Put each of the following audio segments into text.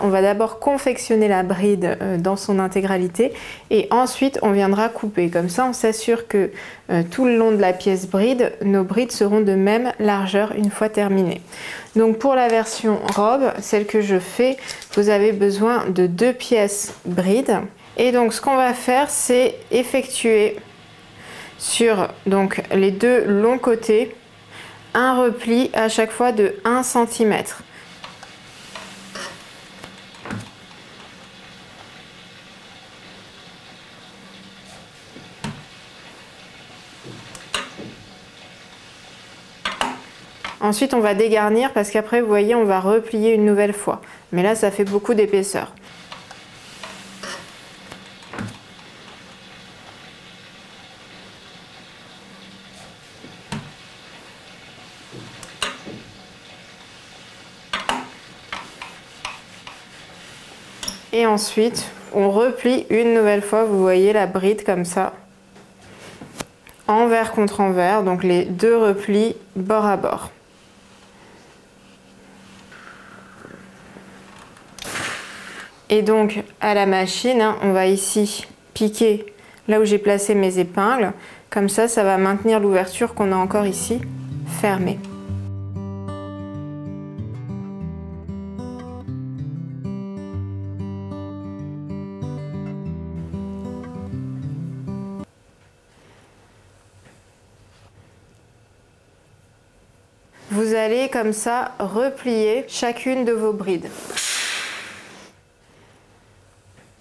on va d'abord confectionner la bride dans son intégralité et ensuite on viendra couper. Comme ça, on s'assure que tout le long de la pièce bride, nos brides seront de même largeur une fois terminées. Donc pour la version robe, celle que je fais, vous avez besoin de 2 pièces bride. Et donc ce qu'on va faire, c'est effectuer sur donc, les 2 longs côtés un repli à chaque fois de 1 cm. Ensuite, on va dégarnir parce qu'après, vous voyez, on va replier une nouvelle fois. Mais là, ça fait beaucoup d'épaisseur. Et ensuite, on replie une nouvelle fois, vous voyez la bride comme ça, envers contre envers, donc les 2 replis bord à bord. Et donc à la machine, on va ici piquer là où j'ai placé mes épingles, comme ça, ça va maintenir l'ouverture qu'on a encore ici fermée. Vous allez comme ça replier chacune de vos brides.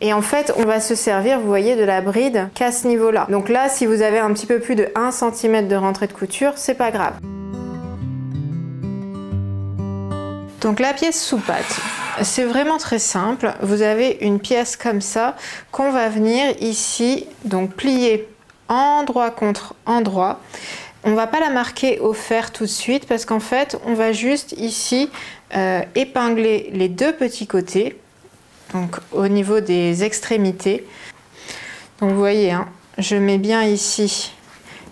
Et en fait, on va se servir, vous voyez, de la bride qu'à ce niveau-là. Donc là, si vous avez un petit peu plus de 1 cm de rentrée de couture, c'est pas grave. Donc la pièce sous patte, c'est vraiment très simple. Vous avez une pièce comme ça qu'on va venir ici, donc plier endroit contre endroit. On va pas la marquer au fer tout de suite parce qu'en fait, on va juste ici épingler les 2 petits côtés, donc au niveau des extrémités. Donc vous voyez, je mets bien ici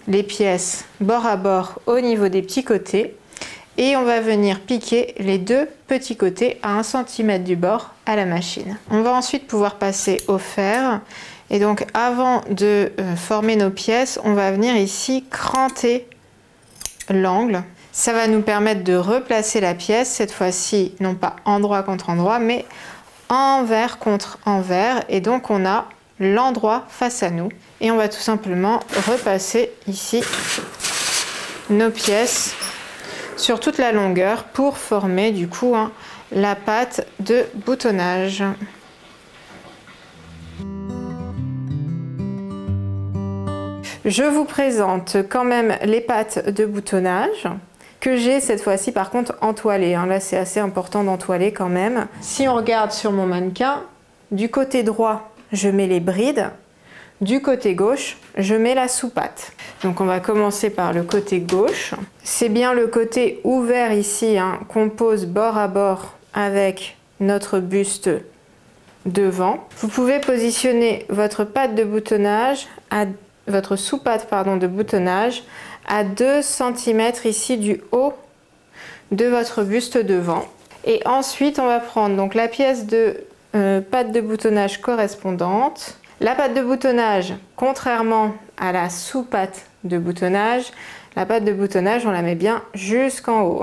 les pièces bord à bord au niveau des petits côtés et on va venir piquer les 2 petits côtés à 1 cm du bord à la machine. On va ensuite pouvoir passer au fer. Et donc avant de former nos pièces, on va venir ici cranter l'angle. Ça va nous permettre de replacer la pièce, cette fois-ci non pas endroit contre endroit, mais envers contre envers. Et donc on a l'endroit face à nous. Et on va tout simplement repasser ici nos pièces sur toute la longueur pour former du coup la patte de boutonnage. Je vous présente quand même les pattes de boutonnage que j'ai cette fois-ci par contre entoilées. Là, c'est assez important d'entoiler quand même. Si on regarde sur mon mannequin, du côté droit, je mets les brides. Du côté gauche, je mets la sous-patte. Donc on va commencer par le côté gauche. C'est bien le côté ouvert ici qu'on pose bord à bord avec notre buste devant. Vous pouvez positionner votre patte de boutonnage votre sous-patte de boutonnage à 2 cm ici du haut de votre buste devant. Et ensuite, on va prendre donc la pièce de patte de boutonnage correspondante. La patte de boutonnage, contrairement à la sous-patte de boutonnage, la patte de boutonnage, on la met bien jusqu'en haut.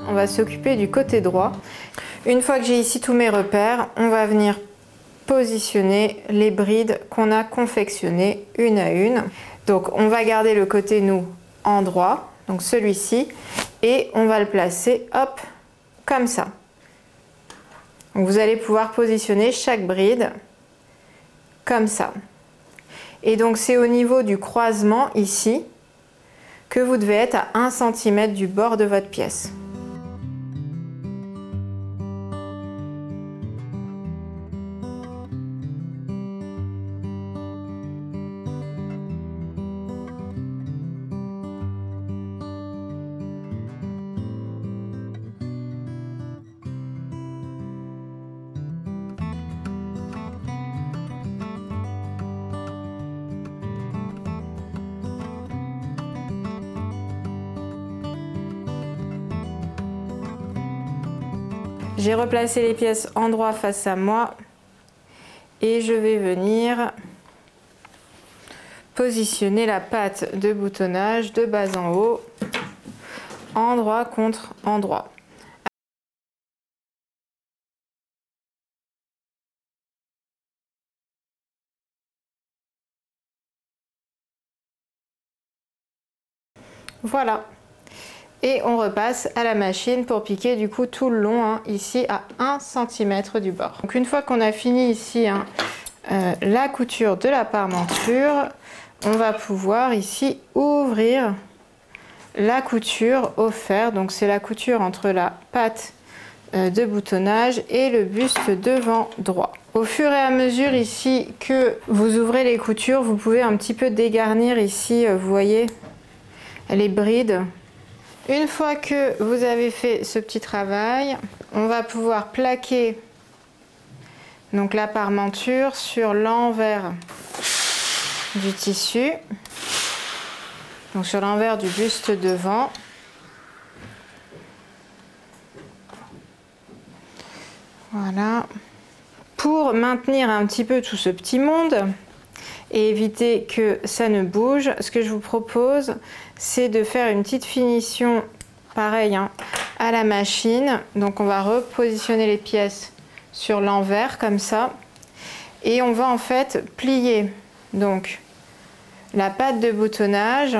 On va s'occuper du côté droit. Une fois que j'ai ici tous mes repères, on va venir positionner les brides qu'on a confectionnées une à une. Donc on va garder le côté nous en droit, donc celui-ci, et on va le placer hop comme ça. Donc vous allez pouvoir positionner chaque bride comme ça. Et donc c'est au niveau du croisement ici que vous devez être à 1 cm du bord de votre pièce. J'ai replacé les pièces endroit face à moi et je vais venir positionner la patte de boutonnage de bas en haut, endroit contre endroit. Voilà. Et on repasse à la machine pour piquer du coup tout le long, hein, ici à 1 cm du bord. Donc une fois qu'on a fini ici hein, la couture de la parmenture, on va pouvoir ici ouvrir la couture au fer. Donc c'est la couture entre la patte de boutonnage et le buste devant droit. Au fur et à mesure ici que vous ouvrez les coutures, vous pouvez un petit peu dégarnir ici, vous voyez, les brides. Une fois que vous avez fait ce petit travail, on va pouvoir plaquer donc la parmenture sur l'envers du tissu, donc sur l'envers du buste devant. Voilà. Pour maintenir un petit peu tout ce petit monde et éviter que ça ne bouge, ce que je vous propose, c'est de faire une petite finition pareil hein, à la machine. Donc on va repositionner les pièces sur l'envers comme ça et on va en fait plier donc la patte de boutonnage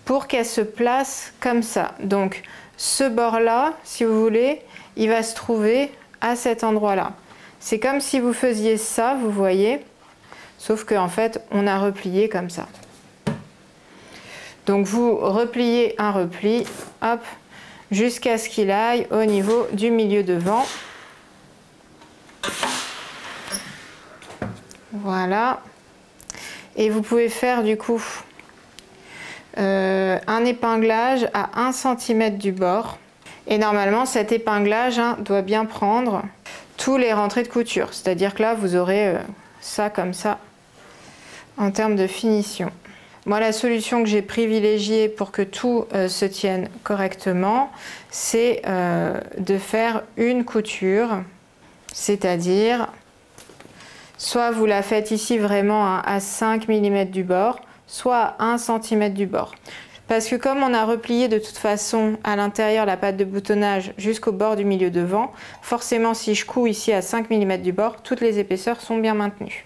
pour qu'elle se place comme ça. Donc ce bord là, si vous voulez, il va se trouver à cet endroit là. C'est comme si vous faisiez ça, vous voyez, sauf qu'en fait on a replié comme ça. Donc vous repliez un repli, hop, jusqu'à ce qu'il aille au niveau du milieu devant. Voilà. Et vous pouvez faire du coup un épinglage à 1 cm du bord. Et normalement cet épinglage hein, doit bien prendre tous les rentrées de couture. C'est-à-dire que là vous aurez ça comme ça en termes de finition. Moi, la solution que j'ai privilégiée pour que tout se tienne correctement, c'est de faire une couture, c'est-à-dire soit vous la faites ici vraiment à 5 mm du bord, soit à 1 cm du bord. Parce que comme on a replié de toute façon à l'intérieur la patte de boutonnage jusqu'au bord du milieu devant, forcément si je couds ici à 5 mm du bord, toutes les épaisseurs sont bien maintenues.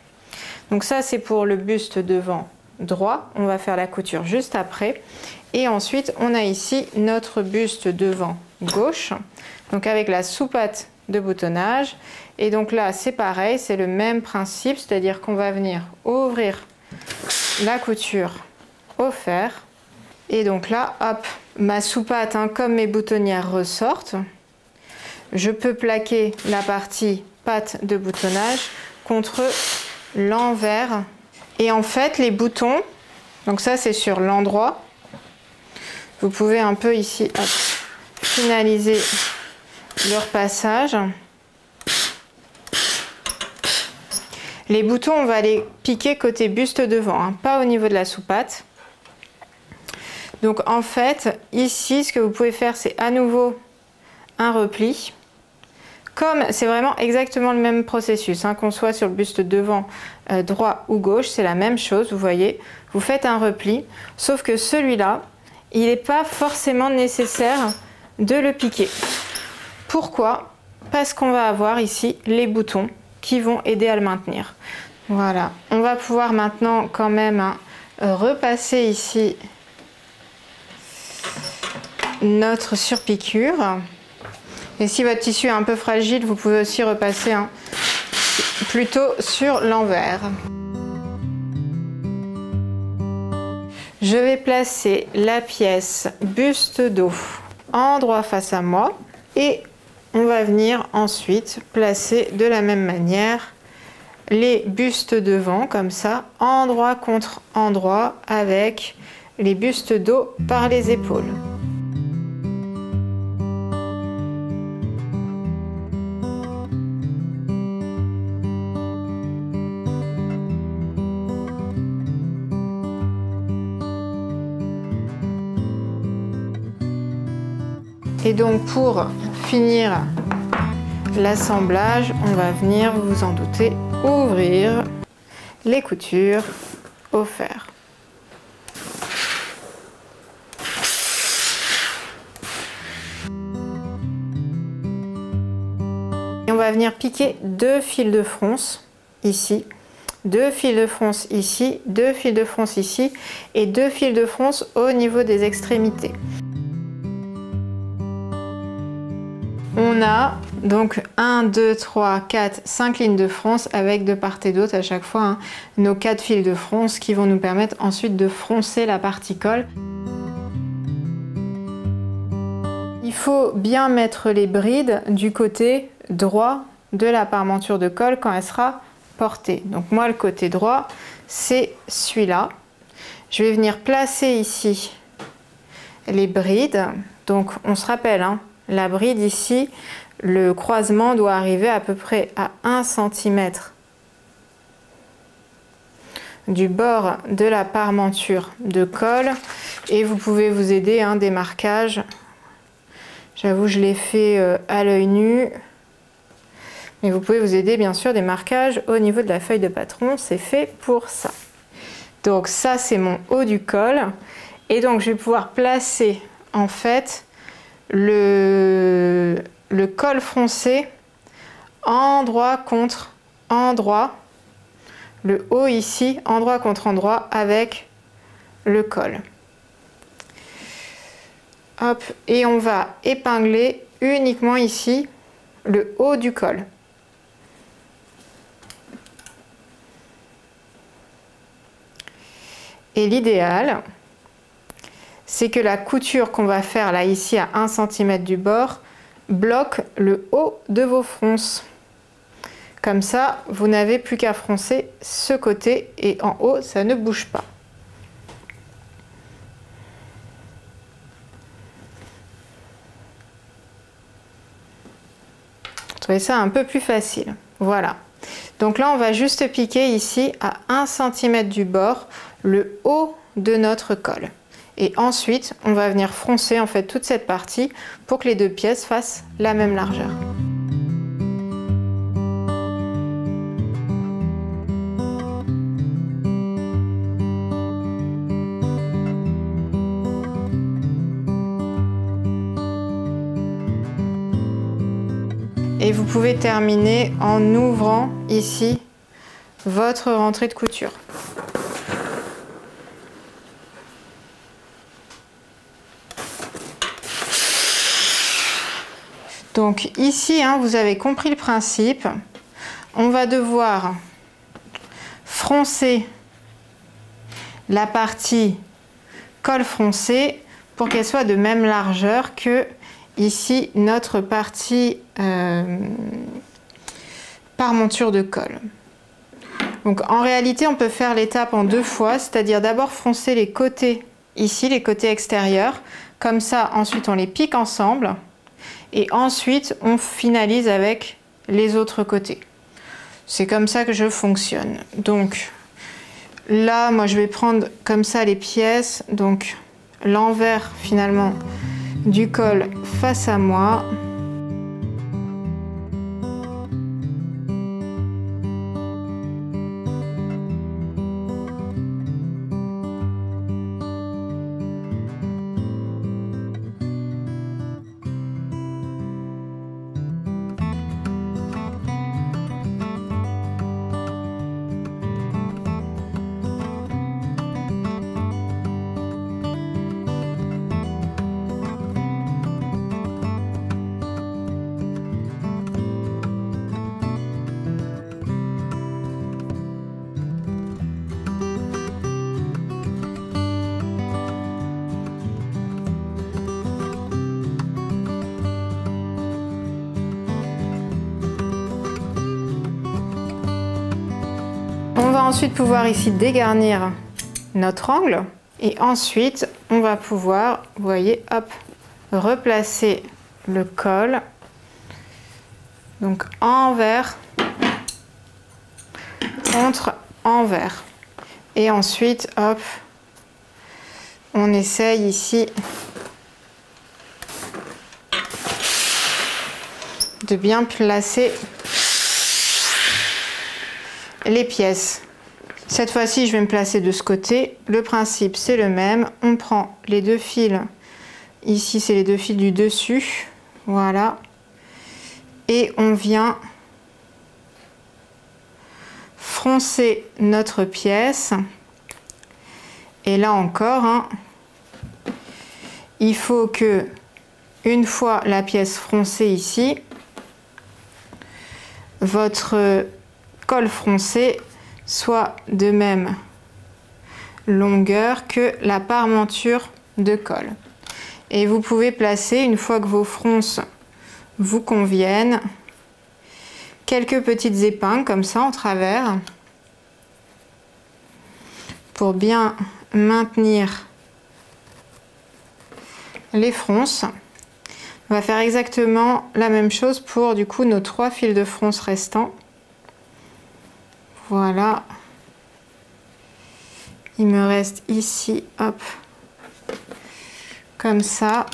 Donc ça c'est pour le buste devant droit, on va faire la couture juste après. Et ensuite on a ici notre buste devant gauche, donc avec la sous-patte de boutonnage. Et donc là c'est pareil, c'est le même principe, c'est-à-dire qu'on va venir ouvrir la couture au fer. Et donc là, hop, ma sous-patte, hein, comme mes boutonnières ressortent, je peux plaquer la partie patte de boutonnage contre l'envers. Et en fait, les boutons, donc ça c'est sur l'endroit, vous pouvez un peu ici hop, finaliser leur passage. Les boutons, on va les piquer côté buste devant, hein, pas au niveau de la sous-patte. Donc en fait, ici, ce que vous pouvez faire, c'est à nouveau un repli. Comme c'est vraiment exactement le même processus, hein, qu'on soit sur le buste devant droit ou gauche, c'est la même chose, vous voyez. Vous faites un repli, sauf que celui-là, il n'est pas forcément nécessaire de le piquer. Pourquoi? Parce qu'on va avoir ici les boutons qui vont aider à le maintenir. Voilà, on va pouvoir maintenant quand même hein, repasser ici notre surpiqûre. Et si votre tissu est un peu fragile, vous pouvez aussi repasser hein, plutôt sur l'envers. Je vais placer la pièce buste dos endroit face à moi et on va venir ensuite placer de la même manière les bustes devant comme ça, endroit contre endroit avec les bustes dos par les épaules. Et donc pour finir l'assemblage, on va venir, vous vous en doutez, ouvrir les coutures au fer. Et on va venir piquer 2 fils de fronce ici, 2 fils de fronce ici, 2 fils de fronce ici et 2 fils de fronce au niveau des extrémités. On a donc 1, 2, 3, 4, 5 lignes de fronce avec de part et d'autre à chaque fois hein, nos 4 fils de fronce qui vont nous permettre ensuite de froncer la partie colle. Il faut bien mettre les brides du côté droit de la parmenture de colle quand elle sera portée. Donc moi le côté droit c'est celui-là. Je vais venir placer ici les brides. Donc on se rappelle hein, la bride ici, le croisement doit arriver à peu près à 1 cm du bord de la parmenture de colle et vous pouvez vous aider hein, des marquages. J'avoue je l'ai fait à l'œil nu, mais vous pouvez vous aider bien sûr des marquages au niveau de la feuille de patron, c'est fait pour ça. Donc ça c'est mon haut du col et donc je vais pouvoir placer en fait le col froncé endroit contre endroit, le haut ici endroit contre endroit avec le col. Hop, et on va épingler uniquement ici le haut du col. Et l'idéal, c'est que la couture qu'on va faire là ici à 1 cm du bord bloque le haut de vos fronces. Comme ça, vous n'avez plus qu'à froncer ce côté et en haut, ça ne bouge pas. Vous trouvez ça un peu plus facile. Voilà. Donc là, on va juste piquer ici à 1 cm du bord le haut de notre col. Et ensuite, on va venir froncer en fait toute cette partie pour que les deux pièces fassent la même largeur. Et vous pouvez terminer en ouvrant ici votre rentrée de couture. Donc ici, hein, vous avez compris le principe. On va devoir froncer la partie col froncé pour qu'elle soit de même largeur que ici notre partie parmenture de colle. Donc en réalité, on peut faire l'étape en 2 fois, c'est-à-dire d'abord froncer les côtés ici, les côtés extérieurs. Comme ça, ensuite on les pique ensemble. Et ensuite, on finalise avec les autres côtés. C'est comme ça que je fonctionne. Donc là, moi, je vais prendre comme ça les pièces. Donc l'envers, finalement, du col face à moi. On va ensuite pouvoir ici dégarnir notre angle et ensuite on va pouvoir, vous voyez, hop, replacer le col donc envers contre envers et ensuite hop, on essaye ici de bien placer les pièces. Cette fois-ci, je vais me placer de ce côté. Le principe, c'est le même. On prend les deux fils. Ici, c'est les deux fils du dessus. Voilà. Et on vient froncer notre pièce. Et là encore, hein, il faut que, une fois la pièce froncée ici, votre col froncé soit de même longueur que la parmenture de colle. Et vous pouvez placer, une fois que vos fronces vous conviennent, quelques petites épingles comme ça en travers pour bien maintenir les fronces. On va faire exactement la même chose pour du coup nos 3 fils de fronce restants. Voilà. Il me reste ici, hop, comme ça.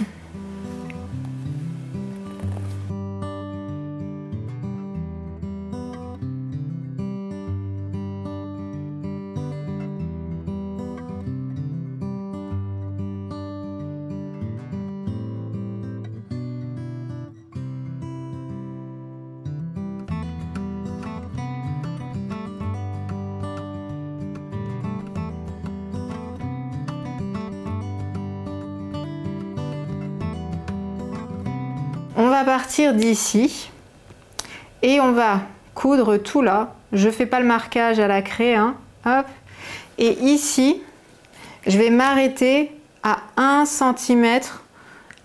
On va partir d'ici et on va coudre tout là. Je fais pas le marquage à la craie, hein. Hop. Et ici, je vais m'arrêter à 1 cm,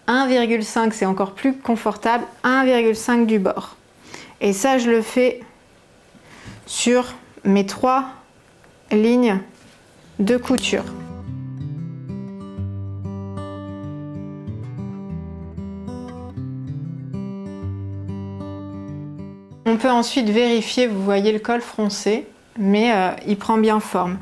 1,5, c'est encore plus confortable, 1,5 du bord. Et ça, je le fais sur mes 3 lignes de couture. On peut ensuite vérifier, vous voyez le col froncé, mais il prend bien forme.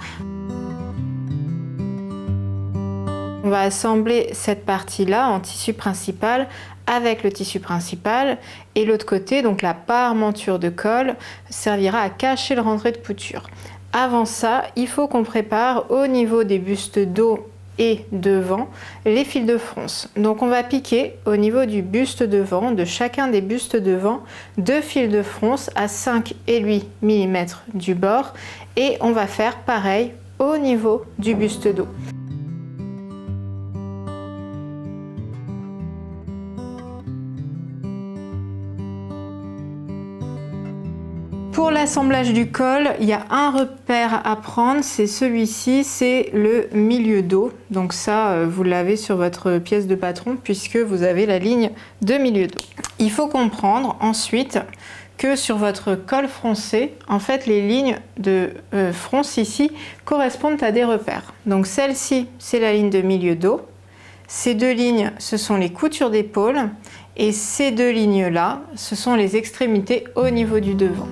On va assembler cette partie-là en tissu principal avec le tissu principal et l'autre côté, donc la parmenture de colle, servira à cacher le rentré de couture. Avant ça, il faut qu'on prépare au niveau des bustes dos et devant les fils de fronce. Donc on va piquer au niveau du buste devant, de chacun des bustes devant, 2 fils de fronce à 5 et 8 mm du bord et on va faire pareil au niveau du buste dos. Pour l'assemblage du col, il y a un repère à prendre, c'est celui-ci, c'est le milieu dos. Donc ça, vous l'avez sur votre pièce de patron puisque vous avez la ligne de milieu dos. Il faut comprendre ensuite que sur votre col froncé, en fait, les lignes de fronce ici correspondent à des repères. Donc celle-ci, c'est la ligne de milieu dos. Ces 2 lignes, ce sont les coutures d'épaule. Et ces 2 lignes-là, ce sont les extrémités au niveau du devant.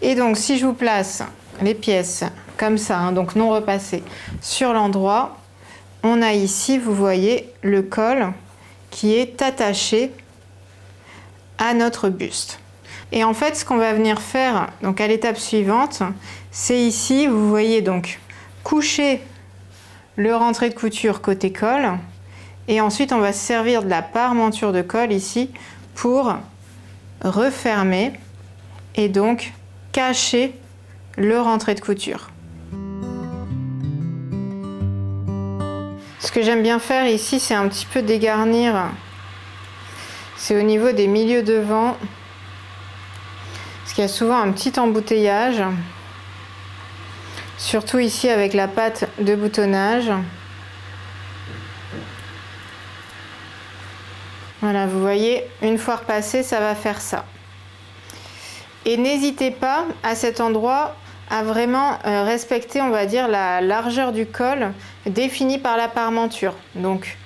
Et donc si je vous place les pièces comme ça, hein, donc non repassées, sur l'endroit, on a ici, vous voyez, le col qui est attaché à notre buste. Et en fait, ce qu'on va venir faire, donc à l'étape suivante, c'est ici, vous voyez donc coucher le rentré de couture côté col, et ensuite on va se servir de la parementure de col ici pour refermer et donc cacher le rentré de couture. Ce que j'aime bien faire ici, c'est un petit peu dégarnir, c'est au niveau des milieux devant, parce qu'il y a souvent un petit embouteillage, surtout ici avec la pâte de boutonnage. Voilà, vous voyez, une fois repassé, ça va faire ça. Et n'hésitez pas à cet endroit à vraiment respecter, on va dire, la largeur du col définie par la parementure. Donc,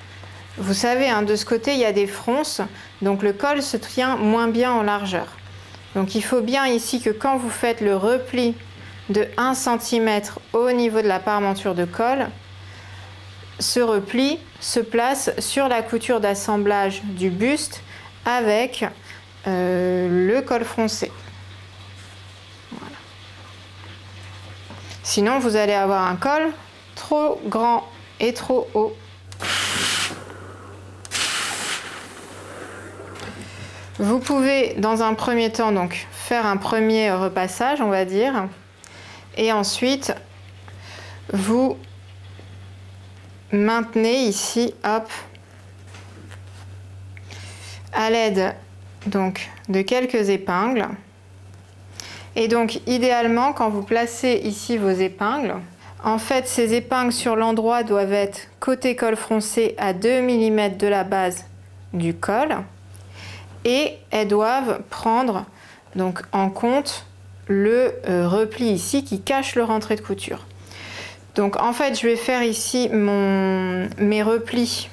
vous savez, hein, de ce côté, il y a des fronces, donc le col se tient moins bien en largeur. Donc, il faut bien ici que quand vous faites le repli de 1 cm au niveau de la parementure de col, ce repli se place sur la couture d'assemblage du buste avec le col froncé. Voilà. Sinon, vous allez avoir un col trop grand et trop haut. Vous pouvez, dans un premier temps, donc faire un premier repassage, on va dire, et ensuite vous maintenez ici, hop, à l'aide donc de quelques épingles. Et donc idéalement, quand vous placez ici vos épingles, en fait ces épingles sur l'endroit doivent être côté col froncé à 2 mm de la base du col, et elles doivent prendre donc en compte le repli ici qui cache le rentré de couture. Donc en fait, je vais faire ici mes replis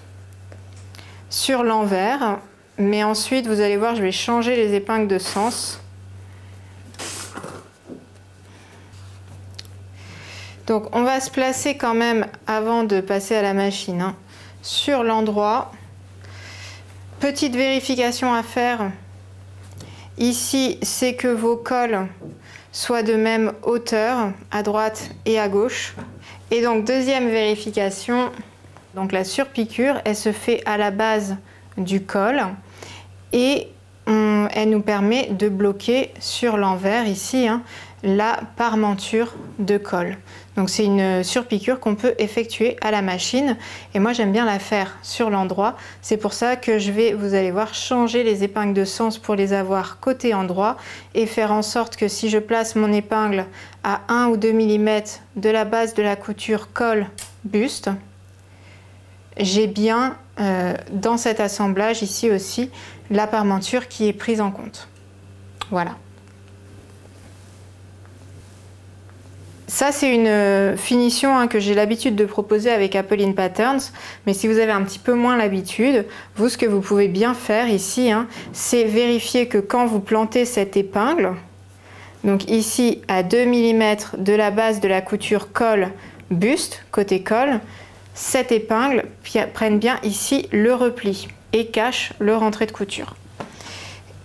sur l'envers, mais ensuite vous allez voir, je vais changer les épingles de sens. Donc on va se placer quand même, avant de passer à la machine, hein, sur l'endroit. Petite vérification à faire ici, c'est que vos cols soient de même hauteur à droite et à gauche. Et donc deuxième vérification, donc la surpiqûre, elle se fait à la base du col et elle nous permet de bloquer sur l'envers ici, hein, la parementure de col. Donc c'est une surpiqûre qu'on peut effectuer à la machine et moi j'aime bien la faire sur l'endroit. C'est pour ça que je vais, vous allez voir, changer les épingles de sens pour les avoir côté endroit et faire en sorte que si je place mon épingle à 1 ou 2 mm de la base de la couture col buste, j'ai bien dans cet assemblage ici aussi la parementure qui est prise en compte. Voilà. Ça, c'est une finition, hein, que j'ai l'habitude de proposer avec Apolline Patterns, mais si vous avez un petit peu moins l'habitude, vous, ce que vous pouvez bien faire ici, hein, c'est vérifier que quand vous plantez cette épingle, donc ici à 2 mm de la base de la couture col buste, côté col, cette épingle prenne bien ici le repli et cache le rentré de couture.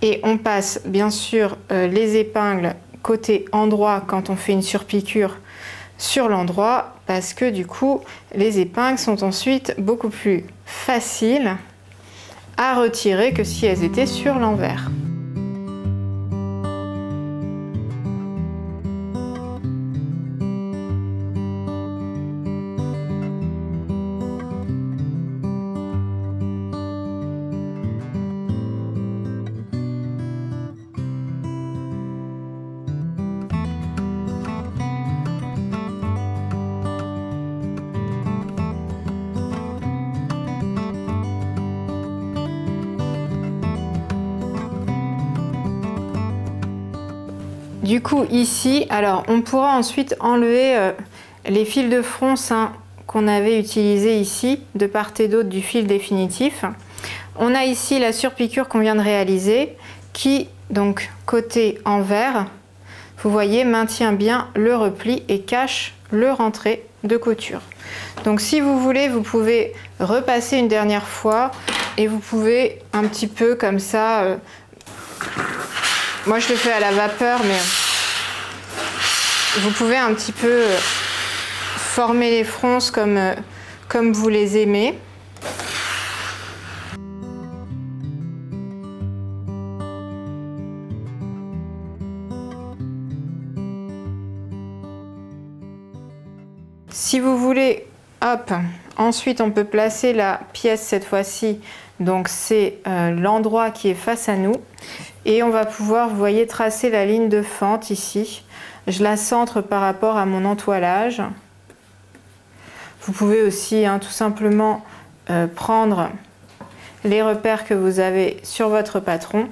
Et on passe bien sûr les épingles côté endroit quand on fait une surpiqûre sur l'endroit, parce que du coup les épingles sont ensuite beaucoup plus faciles à retirer que si elles étaient sur l'envers. Du coup ici, alors on pourra ensuite enlever les fils de fronce, hein, qu'on avait utilisés ici de part et d'autre du fil définitif. On a ici la surpiqûre qu'on vient de réaliser qui, donc côté envers, vous voyez, maintient bien le repli et cache le rentré de couture. Donc si vous voulez, vous pouvez repasser une dernière fois et vous pouvez un petit peu comme ça, moi je le fais à la vapeur, mais vous pouvez un petit peu former les fronces comme vous les aimez. Si vous voulez, hop, ensuite on peut placer la pièce cette fois-ci, donc c'est l'endroit qui est face à nous. Et on va pouvoir, vous voyez, tracer la ligne de fente ici. Je la centre par rapport à mon entoilage. Vous pouvez aussi tout simplement prendre les repères que vous avez sur votre patron.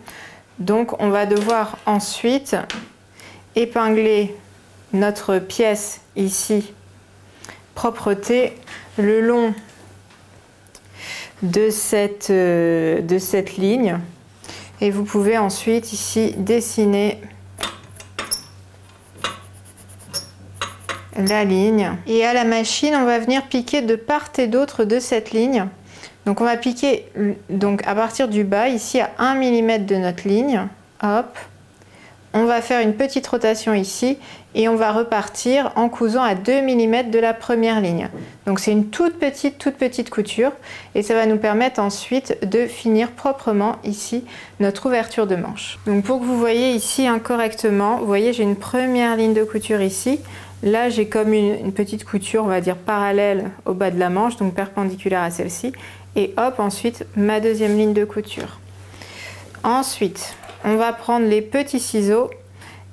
Donc on va devoir ensuite épingler notre pièce ici, propreté, le long de cette ligne. Et vous pouvez ensuite ici dessiner la ligne. Et à la machine, on va venir piquer de part et d'autre de cette ligne. Donc on va piquer donc à partir du bas, ici à 1 mm de notre ligne. Hop. On va faire une petite rotation ici et on va repartir en cousant à 2 mm de la première ligne. Donc c'est une toute petite couture et ça va nous permettre ensuite de finir proprement ici notre ouverture de manche. Donc pour que vous voyez ici correctement, vous voyez j'ai une première ligne de couture ici. Là j'ai comme une petite couture, on va dire parallèle au bas de la manche, donc perpendiculaire à celle-ci. Et hop, ensuite ma deuxième ligne de couture. Ensuite, on va prendre les petits ciseaux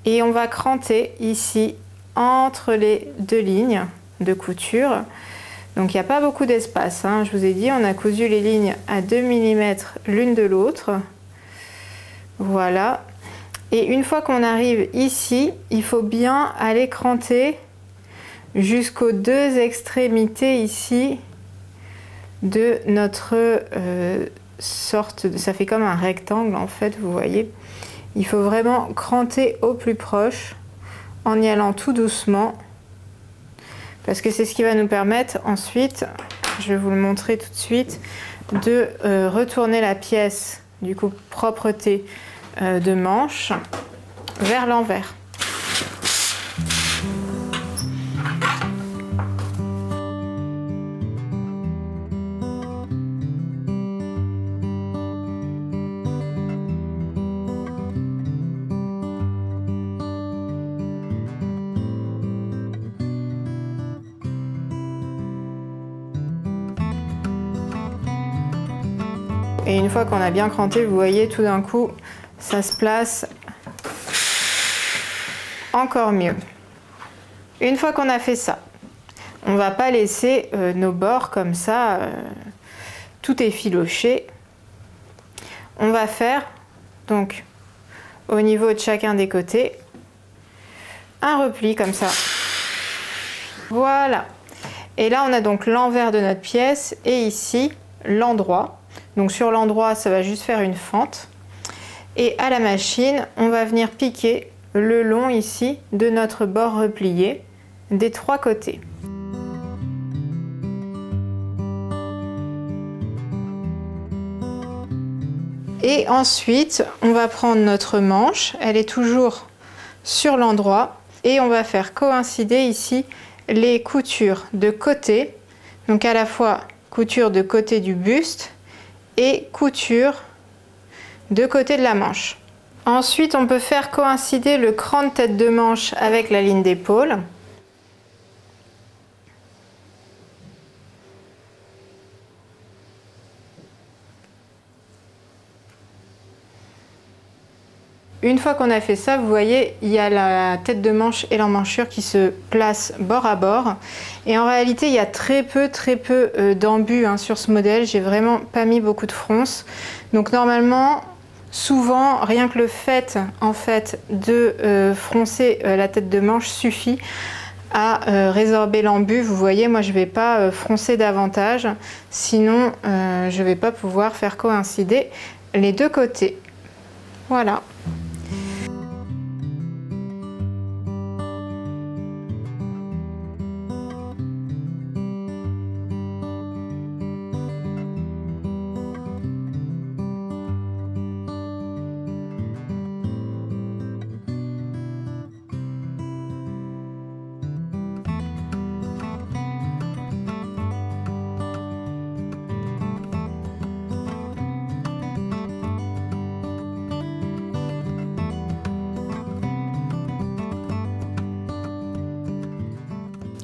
et on va cranter ici entre les deux lignes de couture. Donc il n'y a pas beaucoup d'espace, je vous ai dit, on a cousu les lignes à 2 mm l'une de l'autre. Voilà. Et une fois qu'on arrive ici, il faut bien aller cranter jusqu'aux deux extrémités ici de notre sorte de... Ça fait comme un rectangle en fait, vous voyez. Il faut vraiment cranter au plus proche en y allant tout doucement parce que c'est ce qui va nous permettre ensuite, je vais vous le montrer tout de suite, de retourner la pièce, du coup propreté de manche, vers l'envers. Et une fois qu'on a bien cranté, vous voyez, tout d'un coup, ça se place encore mieux. Une fois qu'on a fait ça, on ne va pas laisser nos bords comme ça, tout effiloché. On va faire, donc, au niveau de chacun des côtés, un repli comme ça. Voilà. Et là, on a donc l'envers de notre pièce et ici, l'endroit. Donc sur l'endroit, ça va juste faire une fente. Et à la machine, on va venir piquer le long ici de notre bord replié des trois côtés. Et ensuite, on va prendre notre manche, elle est toujours sur l'endroit, et on va faire coïncider ici les coutures de côté, donc à la fois couture de côté du buste et couture de côté de la manche. Ensuite, on peut faire coïncider le cran de tête de manche avec la ligne d'épaule. Une fois qu'on a fait ça, vous voyez, il y a la tête de manche et l'emmanchure qui se placent bord à bord. Et en réalité, il y a très peu d'embus sur ce modèle. J'ai vraiment pas mis beaucoup de fronces. Donc normalement, souvent, rien que le fait, en fait, de froncer la tête de manche suffit à résorber l'embut. Vous voyez, moi, je vais pas froncer davantage. Sinon, je vais pas pouvoir faire coïncider les deux côtés. Voilà.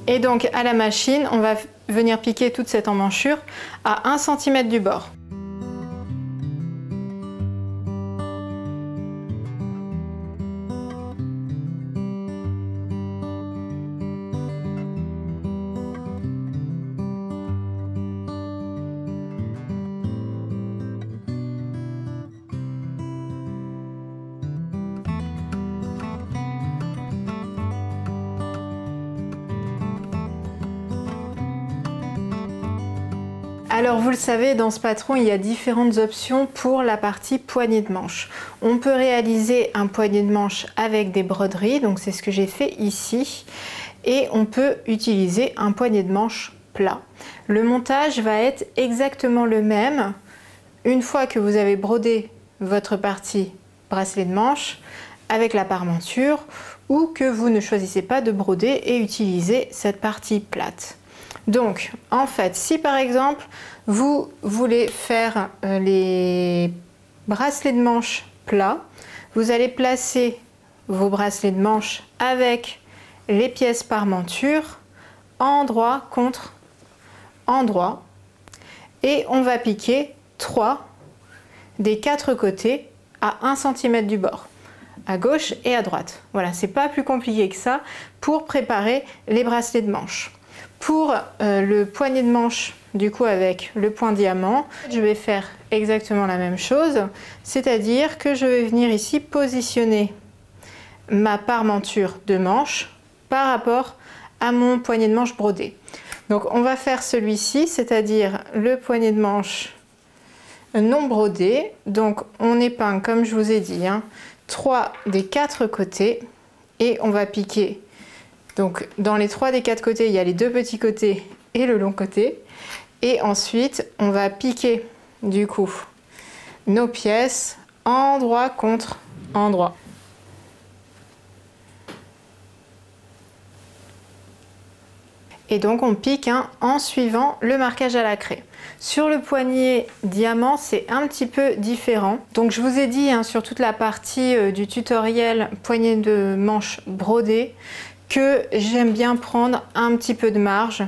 Et donc à la machine, on va venir piquer toute cette emmanchure à 1 cm du bord. Alors vous le savez, dans ce patron, il y a différentes options pour la partie poignée de manche. On peut réaliser un poignet de manche avec des broderies, donc c'est ce que j'ai fait ici. Et on peut utiliser un poignet de manche plat. Le montage va être exactement le même une fois que vous avez brodé votre partie bracelet de manche avec la parmenture ou que vous ne choisissez pas de broder et utiliser cette partie plate. Donc, en fait, si par exemple, vous voulez faire les bracelets de manche plats, vous allez placer vos bracelets de manche avec les pièces parmenture, endroit contre endroit, et on va piquer 3 des 4 côtés à 1 cm du bord, à gauche et à droite. Voilà, c'est pas plus compliqué que ça pour préparer les bracelets de manche. Pour le poignet de manche, du coup avec le point diamant, je vais faire exactement la même chose, c'est-à-dire que je vais venir ici positionner ma parmenture de manche par rapport à mon poignet de manche brodé. Donc on va faire celui-ci, c'est-à-dire le poignet de manche non brodé. Donc on épingle, comme je vous ai dit, 3 des 4 côtés et on va piquer. Donc dans les 3 des 4 côtés, il y a les 2 petits côtés et le long côté. Et ensuite, on va piquer du coup nos pièces endroit contre endroit. Et donc on pique en suivant le marquage à la craie. Sur le poignet diamant, c'est un petit peu différent. Donc je vous ai dit sur toute la partie du tutoriel poignet de manche brodé que j'aime bien prendre un petit peu de marge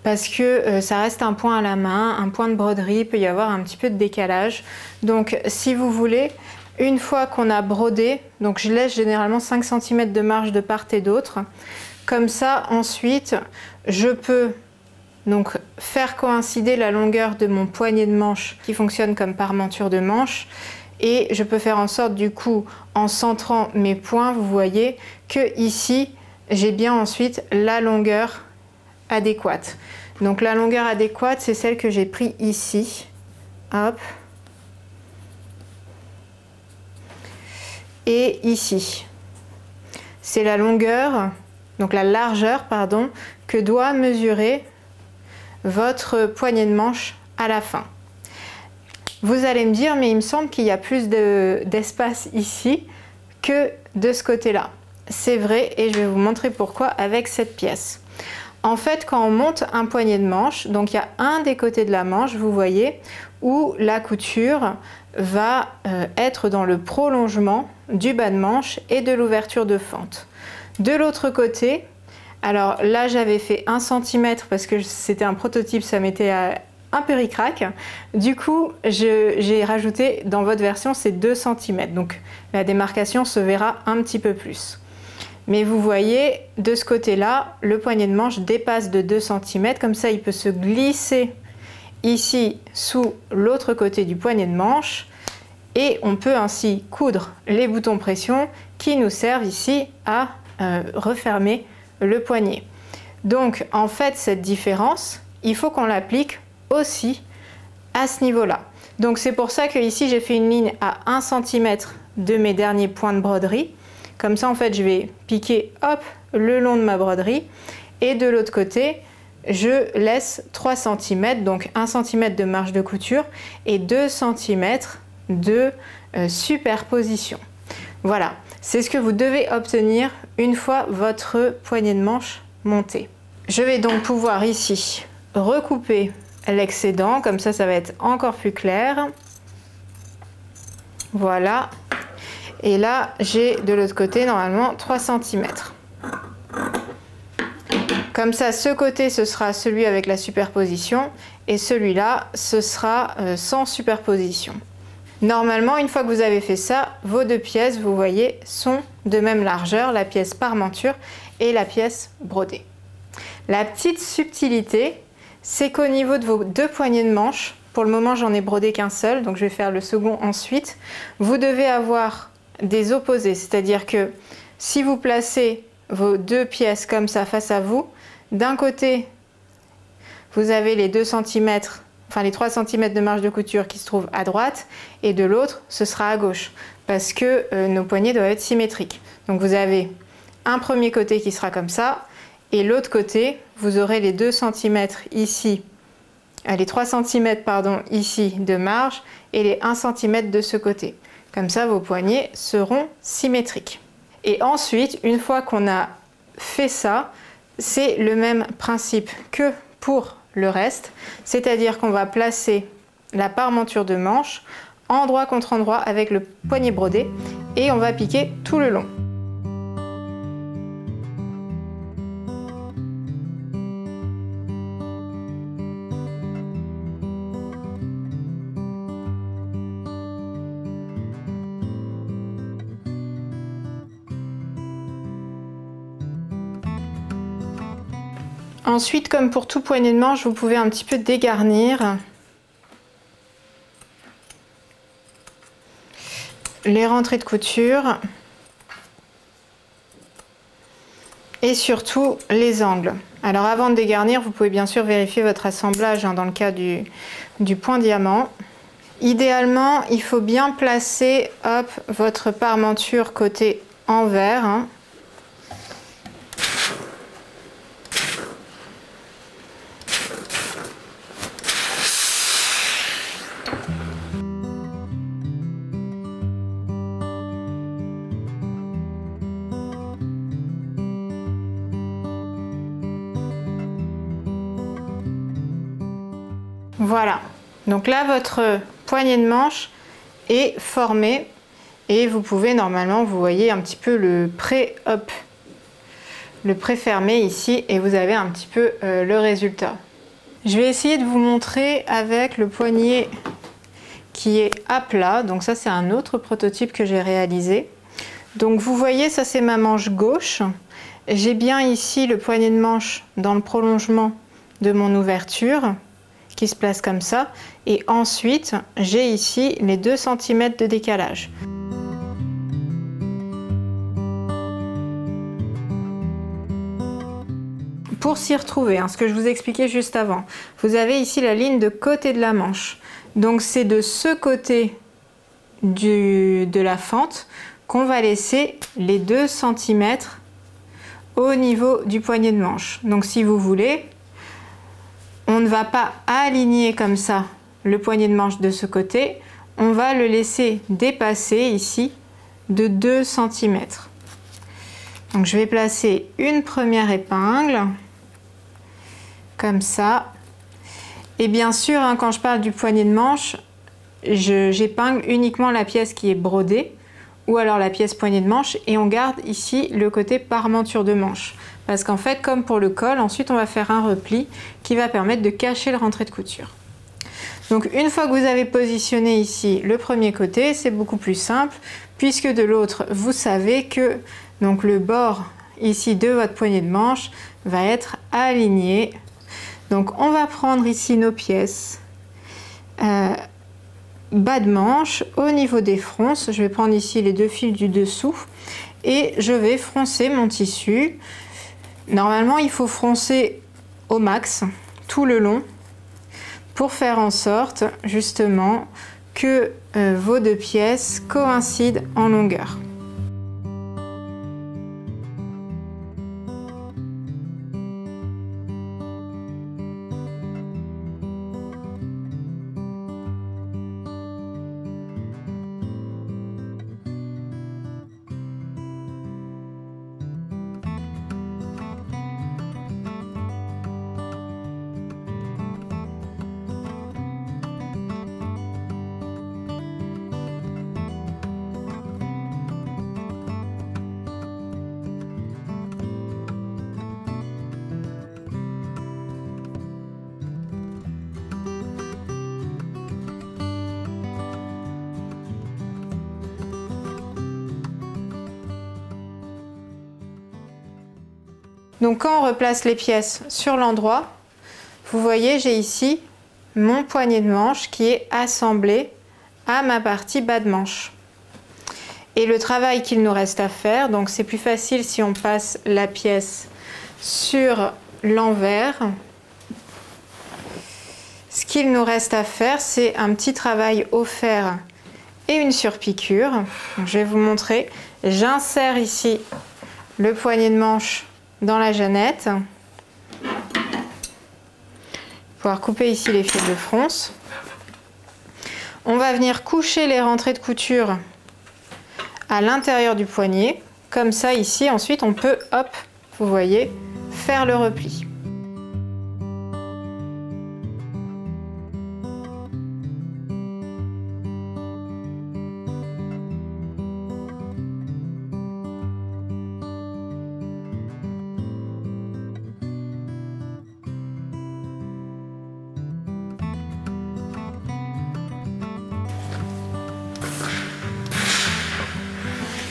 parce que ça reste un point à la main, un point de broderie, il peut y avoir un petit peu de décalage. Donc si vous voulez, une fois qu'on a brodé, donc je laisse généralement 5 cm de marge de part et d'autre. Comme ça, ensuite, je peux donc faire coïncider la longueur de mon poignet de manche qui fonctionne comme parmenture de manche. Et je peux faire en sorte, du coup, en centrant mes points, vous voyez que ici, j'ai bien ensuite la longueur adéquate. Donc la longueur adéquate, c'est celle que j'ai pris ici. Hop. Et ici. C'est la longueur, donc la largeur, pardon, que doit mesurer votre poignet de manche à la fin. Vous allez me dire, mais il me semble qu'il y a plus d'espace ici que de ce côté-là. C'est vrai et je vais vous montrer pourquoi avec cette pièce. En fait, quand on monte un poignet de manche, donc il y a un des côtés de la manche, vous voyez, où la couture va être dans le prolongement du bas de manche et de l'ouverture de fente. De l'autre côté, alors là j'avais fait 1 cm parce que c'était un prototype, ça m'était un peu ric-rac. Du coup, j'ai rajouté dans votre version c'est 2 cm. Donc la démarcation se verra un petit peu plus. Mais vous voyez, de ce côté-là, le poignet de manche dépasse de 2 cm. Comme ça, il peut se glisser ici sous l'autre côté du poignet de manche. Et on peut ainsi coudre les boutons pression qui nous servent ici à refermer le poignet. Donc, en fait, cette différence, il faut qu'on l'applique aussi à ce niveau-là. Donc, c'est pour ça que ici, j'ai fait une ligne à 1 cm de mes derniers points de broderie. Comme ça, en fait, je vais piquer, hop, le long de ma broderie. Et de l'autre côté, je laisse 3 cm, donc 1 cm de marge de couture et 2 cm de superposition. Voilà, c'est ce que vous devez obtenir une fois votre poignet de manche monté. Je vais donc pouvoir ici recouper l'excédent, comme ça, ça va être encore plus clair. Voilà. Et là, j'ai de l'autre côté, normalement, 3 cm. Comme ça, ce côté, ce sera celui avec la superposition et celui-là, ce sera sans superposition. Normalement, une fois que vous avez fait ça, vos deux pièces, vous voyez, sont de même largeur, la pièce parmenture et la pièce brodée. La petite subtilité, c'est qu'au niveau de vos deux poignées de manche, pour le moment j'en ai brodé qu'un seul, donc je vais faire le second ensuite, vous devez avoir des opposés, c'est-à-dire que si vous placez vos deux pièces comme ça face à vous, d'un côté vous avez les 2 cm, enfin les 3 cm de marge de couture qui se trouvent à droite, et de l'autre ce sera à gauche, parce que nos poignets doivent être symétriques. Donc vous avez un premier côté qui sera comme ça, et l'autre côté, vous aurez les 2 cm ici, les 3 cm pardon, ici de marge et les 1 cm de ce côté. Comme ça, vos poignets seront symétriques. Et ensuite, une fois qu'on a fait ça, c'est le même principe que pour le reste, c'est-à-dire qu'on va placer la parmenture de manche endroit contre endroit avec le poignet brodé et on va piquer tout le long. Ensuite, comme pour tout poignet de manche, vous pouvez un petit peu dégarnir les rentrées de couture et surtout les angles. Alors avant de dégarnir, vous pouvez bien sûr vérifier votre assemblage dans le cas du point diamant. Idéalement, il faut bien placer votre parmenture côté envers. Voilà, donc là votre poignée de manche est formée et vous pouvez normalement, vous voyez un petit peu le pré-fermé ici et vous avez un petit peu le résultat. Je vais essayer de vous montrer avec le poignet qui est à plat, donc ça c'est un autre prototype que j'ai réalisé. Donc vous voyez, ça c'est ma manche gauche, j'ai bien ici le poignet de manche dans le prolongement de mon ouverture qui se place comme ça, et ensuite j'ai ici les 2 cm de décalage. Pour s'y retrouver, ce que je vous expliquais juste avant, vous avez ici la ligne de côté de la manche, donc c'est de ce côté de la fente qu'on va laisser les 2 cm au niveau du poignet de manche. Donc si vous voulez, on ne va pas aligner comme ça le poignet de manche de ce côté, on va le laisser dépasser ici de 2 cm. Donc je vais placer une première épingle, comme ça. Et bien sûr, quand je parle du poignet de manche, j'épingle uniquement la pièce qui est brodée, ou alors la pièce poignée de manche, et on garde ici le côté parmenture de manche. Parce qu'en fait, comme pour le col, ensuite on va faire un repli qui va permettre de cacher le rentrée de couture. Donc une fois que vous avez positionné ici le premier côté, c'est beaucoup plus simple, puisque de l'autre, vous savez que donc, le bord ici de votre poignée de manche va être aligné. Donc on va prendre ici nos pièces bas de manche au niveau des fronces. Je vais prendre ici les 2 fils du dessous et je vais froncer mon tissu. Normalement, il faut froncer au max tout le long pour faire en sorte justement que vos deux pièces coïncident en longueur. Donc quand on replace les pièces sur l'endroit, vous voyez, j'ai ici mon poignet de manche qui est assemblé à ma partie bas de manche. Et le travail qu'il nous reste à faire, donc c'est plus facile si on passe la pièce sur l'envers. Ce qu'il nous reste à faire, c'est un petit travail au fer et une surpiqûre. Donc, je vais vous montrer. J'insère ici le poignet de manche dans la jeannette. Pouvoir couper ici les fils de fronce. On va venir coucher les rentrées de couture à l'intérieur du poignet. Comme ça, ici, ensuite, on peut, hop, vous voyez, faire le repli.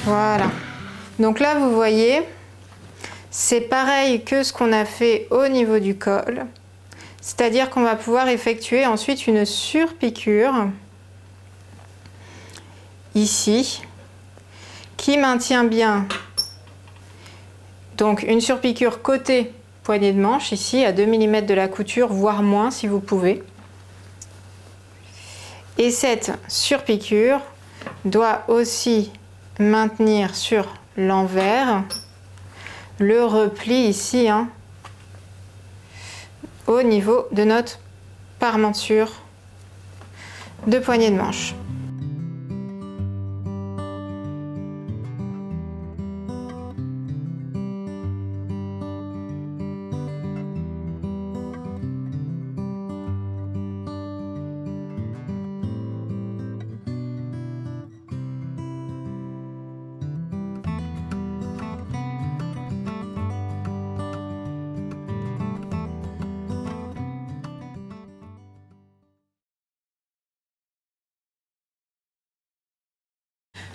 Voilà. Donc là, vous voyez, c'est pareil que ce qu'on a fait au niveau du col. C'est-à-dire qu'on va pouvoir effectuer ensuite une surpiqûre ici qui maintient bien. Donc une surpiqûre côté poignée de manche ici à 2 mm de la couture, voire moins si vous pouvez. Et cette surpiqûre doit aussi maintenir sur l'envers le repli ici au niveau de notre parmenture de poignée de manche.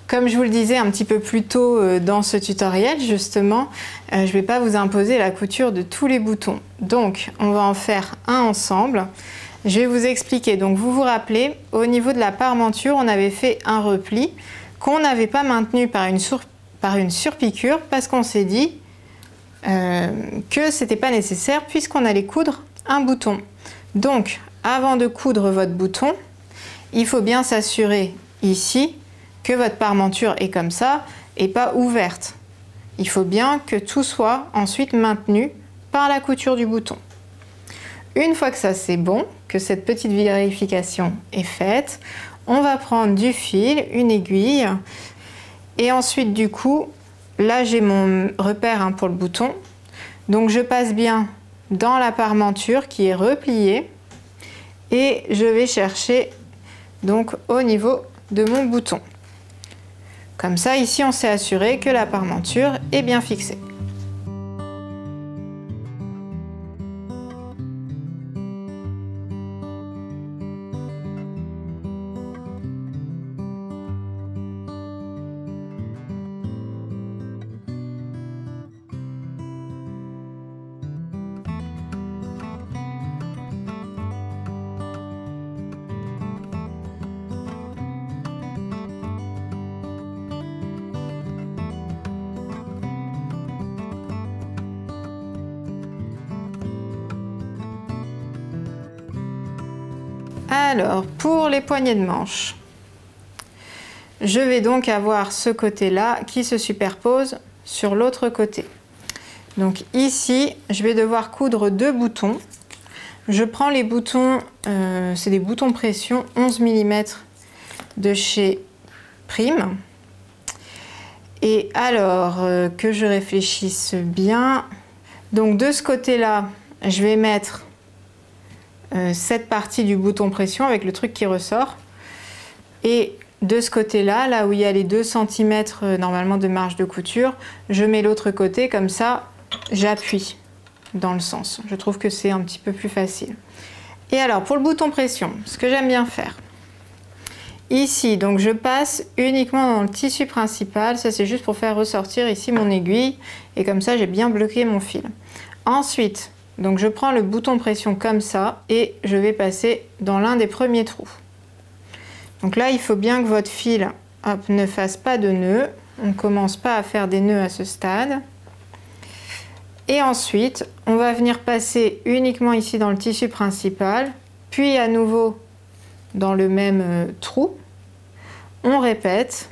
Comme je vous le disais un petit peu plus tôt dans ce tutoriel, justement, je ne vais pas vous imposer la couture de tous les boutons. Donc, on va en faire un ensemble. Je vais vous expliquer. Donc, vous vous rappelez, au niveau de la parmenture, on avait fait un repli qu'on n'avait pas maintenu par une surpiqûre parce qu'on s'est dit que ce n'était pas nécessaire puisqu'on allait coudre un bouton. Donc, avant de coudre votre bouton, il faut bien s'assurer ici que votre parmenture est comme ça et pas ouverte. Il faut bien que tout soit ensuite maintenu par la couture du bouton. Une fois que ça c'est bon, que cette petite vérification est faite, on va prendre du fil, une aiguille et ensuite du coup, là j'ai mon repère pour le bouton. Donc je passe bien dans la parmenture qui est repliée et je vais chercher donc au niveau de mon bouton. Comme ça, ici, on s'est assuré que la parmenture est bien fixée. Alors, pour les poignées de manche, je vais donc avoir ce côté-là qui se superpose sur l'autre côté. Donc ici, je vais devoir coudre 2 boutons. Je prends les boutons, c'est des boutons pression 11 mm de chez Prime. Et alors, que je réfléchisse bien, donc de ce côté-là, je vais mettre cette partie du bouton pression avec le truc qui ressort. Et de ce côté-là, là où il y a les 2 cm normalement de marge de couture, je mets l'autre côté, comme ça, j'appuie dans le sens. Je trouve que c'est un petit peu plus facile. Et alors, pour le bouton pression, ce que j'aime bien faire, Ici, donc je passe uniquement dans le tissu principal. Ça, c'est juste pour faire ressortir ici mon aiguille. Et comme ça, j'ai bien bloqué mon fil. Ensuite, donc je prends le bouton pression comme ça et je vais passer dans l'un des premiers trous. Donc là, il faut bien que votre fil ne fasse pas de nœud. On ne commence pas à faire des nœuds à ce stade. Et ensuite, on va venir passer uniquement ici dans le tissu principal, puis à nouveau dans le même trou. On répète.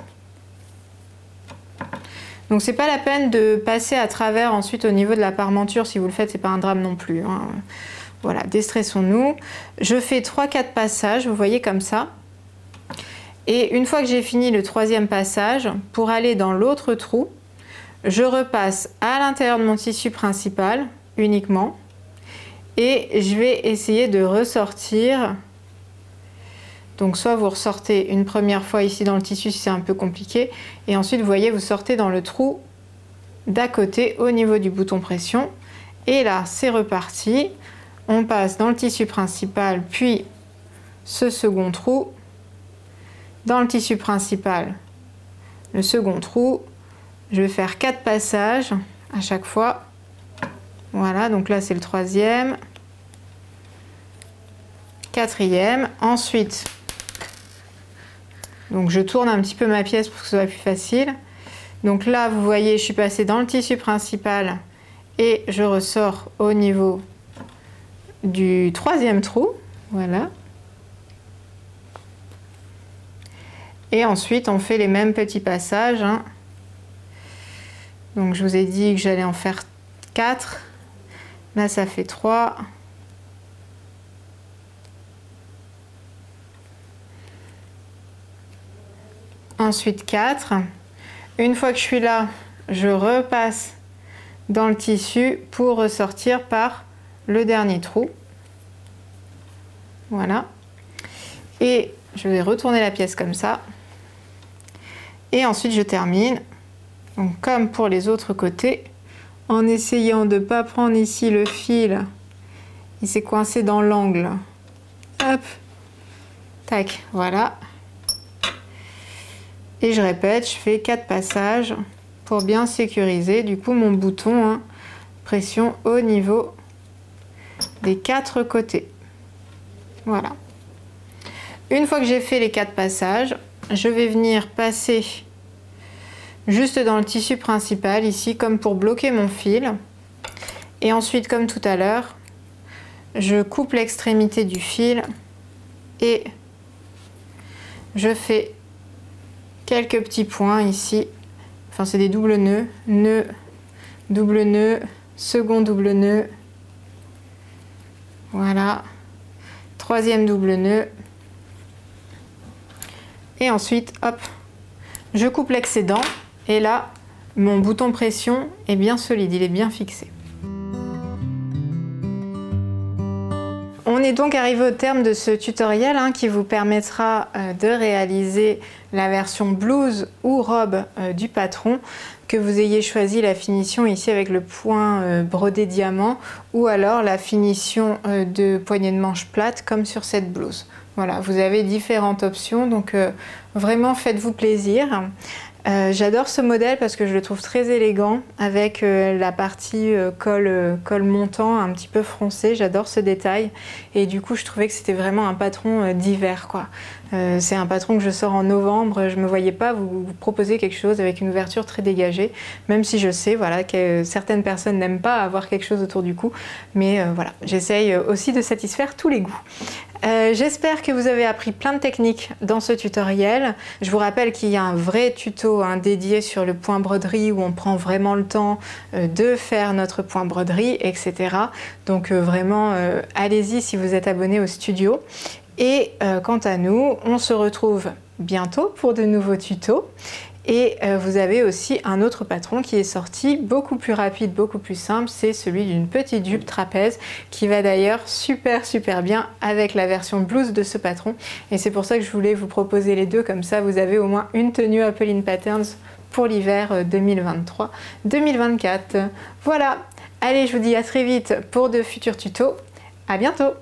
Donc c'est pas la peine de passer à travers ensuite au niveau de la parmenture. Si vous le faites, c'est pas un drame non plus, hein. Voilà, déstressons-nous. Je fais 3-4 passages, vous voyez, comme ça. Et une fois que j'ai fini le 3e passage, pour aller dans l'autre trou, je repasse à l'intérieur de mon tissu principal uniquement. Et je vais essayer de ressortir. Donc soit vous ressortez une première fois ici dans le tissu si c'est un peu compliqué, et ensuite vous voyez, vous sortez dans le trou d'à côté au niveau du bouton pression. Et là, c'est reparti. On passe dans le tissu principal, puis ce second trou, dans le tissu principal, le second trou. Je vais faire 4 passages à chaque fois. Voilà, donc là c'est le 3e, 4e. Ensuite, donc je tourne un petit peu ma pièce pour que ce soit plus facile. Donc là, vous voyez, je suis passée dans le tissu principal et je ressors au niveau du 3e trou. Voilà. Et ensuite, on fait les mêmes petits passages, hein. Donc je vous ai dit que j'allais en faire 4. Là, ça fait 3. Ensuite 4. Une fois que je suis là, je repasse dans le tissu pour ressortir par le dernier trou. Voilà. Et je vais retourner la pièce comme ça. Et ensuite je termine, donc comme pour les autres côtés, en essayant de ne pas prendre ici le fil. Il s'est coincé dans l'angle. Hop. Tac, voilà. Et je répète, je fais 4 passages pour bien sécuriser du coup mon bouton, hein, pression au niveau des 4 côtés. Voilà. Une fois que j'ai fait les 4 passages, je vais venir passer juste dans le tissu principal ici comme pour bloquer mon fil. Et ensuite, comme tout à l'heure, je coupe l'extrémité du fil et je fais quelques petits points ici. Enfin, c'est des doubles nœuds. Nœud, double nœud, second double nœud. Voilà. 3e double nœud. Et ensuite, hop, je coupe l'excédent. Et là, mon bouton pression est bien solide, il est bien fixé. On est donc arrivé au terme de ce tutoriel, hein, qui vous permettra de réaliser la version blouse ou robe du patron, que vous ayez choisi la finition ici avec le point brodé diamant ou alors la finition de poignée de manche plate comme sur cette blouse. Voilà, vous avez différentes options, donc vraiment faites-vous plaisir. J'adore ce modèle parce que je le trouve très élégant avec la partie col montant un petit peu froncé. J'adore ce détail et du coup je trouvais que c'était vraiment un patron d'hiver, quoi. C'est un patron que je sors en novembre. Je me voyais pas vous proposer quelque chose avec une ouverture très dégagée, même si je sais, voilà, que certaines personnes n'aiment pas avoir quelque chose autour du cou, mais voilà, j'essaye aussi de satisfaire tous les goûts. J'espère que vous avez appris plein de techniques dans ce tutoriel. Je vous rappelle qu'il y a un vrai tuto, hein, dédié sur le point broderie où on prend vraiment le temps de faire notre point broderie, etc. Donc vraiment, allez-y si vous êtes abonné au studio. Et quant à nous, on se retrouve bientôt pour de nouveaux tutos. Et vous avez aussi un autre patron qui est sorti, beaucoup plus rapide, beaucoup plus simple, c'est celui d'une petite jupe trapèze qui va d'ailleurs super bien avec la version blouse de ce patron. Et c'est pour ça que je voulais vous proposer les deux, comme ça vous avez au moins une tenue Apolline Patterns pour l'hiver 2023-2024. Voilà, allez, je vous dis à très vite pour de futurs tutos, à bientôt!